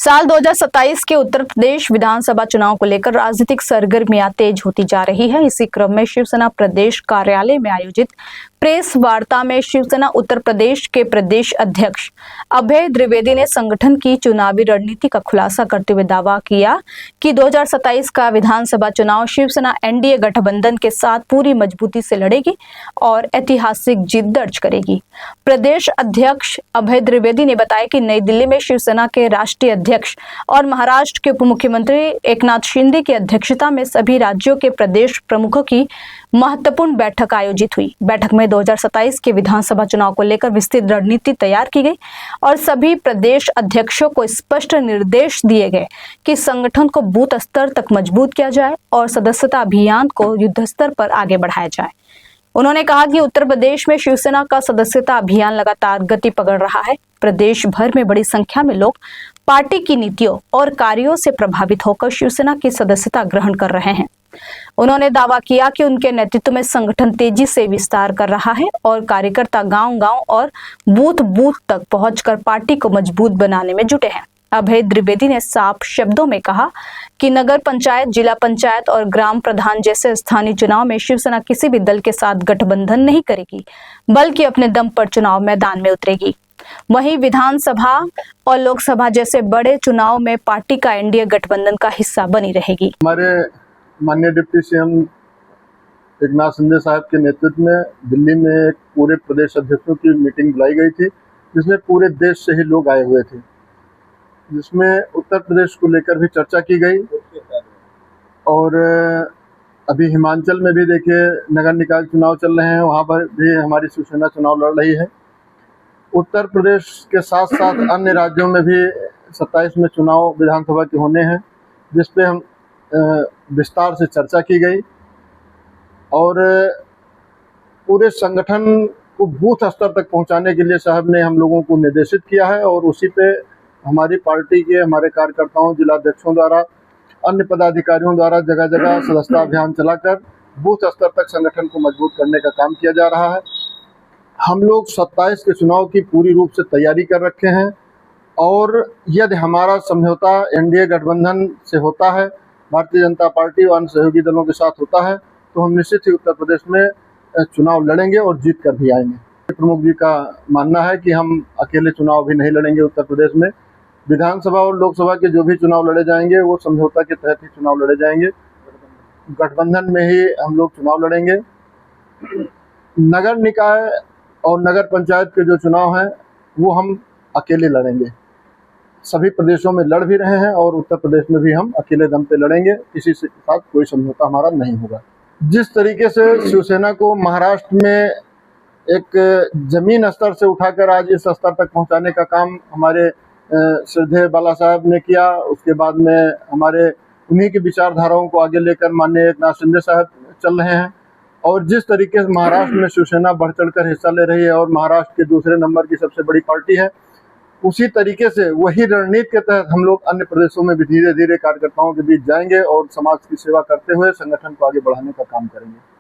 साल 2027 के उत्तर प्रदेश विधानसभा चुनाव को लेकर राजनीतिक सरगर्मियां तेज होती जा रही है। इसी क्रम में शिवसेना प्रदेश कार्यालय में आयोजित प्रेस वार्ता में शिवसेना उत्तर प्रदेश के प्रदेश अध्यक्ष अभय द्विवेदी ने संगठन की चुनावी रणनीति का खुलासा करते हुए दावा किया कि 2027 का विधानसभा चुनाव शिवसेना एनडीए गठबंधन के साथ पूरी मजबूती से लड़ेगी और ऐतिहासिक जीत दर्ज करेगी। प्रदेश अध्यक्ष अभय द्विवेदी ने बताया कि नई दिल्ली में शिवसेना के राष्ट्रीय अध्यक्ष और महाराष्ट्र के उप मुख्यमंत्री एकनाथ शिंदे की अध्यक्षता में सभी राज्यों के प्रदेश प्रमुखों की महत्वपूर्ण बैठक आयोजित हुई। बैठक में 2027 के विधानसभा चुनाव को लेकर विस्तृत रणनीति तैयार की गई और सभी प्रदेश अध्यक्षों को स्पष्ट निर्देश दिए गए कि संगठन को बूथ स्तर तक मजबूत किया जाए और सदस्यता अभियान को युद्ध स्तर पर आगे बढ़ाया जाए। उन्होंने कहा कि उत्तर प्रदेश में शिवसेना का सदस्यता अभियान लगातार गति पकड़ रहा है। प्रदेश भर में बड़ी संख्या में लोग पार्टी की नीतियों और कार्यों से प्रभावित होकर शिवसेना की सदस्यता ग्रहण कर रहे हैं। उन्होंने दावा किया कि उनके नेतृत्व में संगठन तेजी से विस्तार कर रहा है और कार्यकर्ता गांव-गांव और बूथ-बूथ तक पहुंचकर पार्टी को मजबूत बनाने में जुटे हैं। अभय द्विवेदी ने साफ शब्दों में कहा कि नगर पंचायत, जिला पंचायत और ग्राम प्रधान जैसे स्थानीय चुनाव में शिवसेना किसी भी दल के साथ गठबंधन नहीं करेगी, बल्कि अपने दम पर चुनाव मैदान में उतरेगी। वहीं विधानसभा और लोकसभा जैसे बड़े चुनाव में पार्टी का एनडीए गठबंधन का हिस्सा बनी रहेगी। हमारे माननीय डिप्टी सीएम एकनाथ शिंदे साहब के नेतृत्व में दिल्ली में एक पूरे प्रदेश अध्यक्षों की मीटिंग बुलाई गई थी, जिसमें पूरे देश से ही लोग आए हुए थे, जिसमें उत्तर प्रदेश को लेकर भी चर्चा की गई। और अभी हिमाचल में भी देखिए नगर निकाय चुनाव चल रहे हैं, वहाँ पर भी हमारी शिवसेना चुनाव लड़ रही है। उत्तर प्रदेश के साथ साथ अन्य राज्यों में भी 27 में चुनाव विधानसभा के होने हैं, जिस पे हम विस्तार से चर्चा की गई और पूरे संगठन को बूथ स्तर तक पहुंचाने के लिए साहब ने हम लोगों को निर्देशित किया है और उसी पे हमारी पार्टी के हमारे कार्यकर्ताओं, जिलाध्यक्षों द्वारा, अन्य पदाधिकारियों द्वारा जगह जगह सदस्यता अभियान चलाकर बूथ स्तर तक संगठन को मजबूत करने का काम किया जा रहा है। हम लोग 27 के चुनाव की पूरी रूप से तैयारी कर रखे हैं और यदि हमारा समझौता एनडीए गठबंधन से होता है, भारतीय जनता पार्टी और अन्य सहयोगी दलों के साथ होता है, तो हम निश्चित ही उत्तर प्रदेश में चुनाव लड़ेंगे और जीत कर भी आएंगे। प्रमुख जी का मानना है कि हम अकेले चुनाव भी नहीं लड़ेंगे। उत्तर प्रदेश में विधानसभा और लोकसभा के जो भी चुनाव लड़े जाएंगे वो समझौता के तहत ही चुनाव लड़े जाएंगे। गठबंधन में ही हम लोग चुनाव लड़ेंगे। नगर निकाय और नगर पंचायत के जो चुनाव हैं वो हम अकेले लड़ेंगे। सभी प्रदेशों में लड़ भी रहे हैं और उत्तर प्रदेश में भी हम अकेले दम पे लड़ेंगे, किसी से साथ कोई समझौता हमारा नहीं होगा। जिस तरीके से शिवसेना को महाराष्ट्र में एक जमीन स्तर से उठाकर आज इस स्तर तक पहुंचाने का काम हमारे श्रद्धेय बाला साहब ने किया, उसके बाद में हमारे उन्हीं की विचारधाराओं को आगे लेकर माननीय एकनाथ शिंदे साहब चल रहे हैं और जिस तरीके से महाराष्ट्र में शिवसेना बढ़ चढ़कर हिस्सा ले रही है और महाराष्ट्र के दूसरे नंबर की सबसे बड़ी पार्टी है, उसी तरीके से वही रणनीति के तहत हम लोग अन्य प्रदेशों में भी धीरे धीरे कार्यकर्ताओं के बीच जाएंगे और समाज की सेवा करते हुए संगठन को आगे बढ़ाने का काम करेंगे।